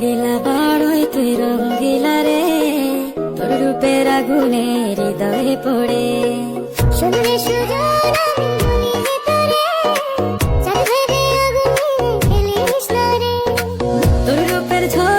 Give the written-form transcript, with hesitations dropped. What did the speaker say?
দিলা বড়ই তুই রঙ্গিলা রে, তোর রূপের আগুনে হৃদয়ে পড়ে। শুনলে সুজন আমি বলি যে তোরে, চাঁদ ভেবে আগুনে খেলিস না রে। তোর রূপের ঝড়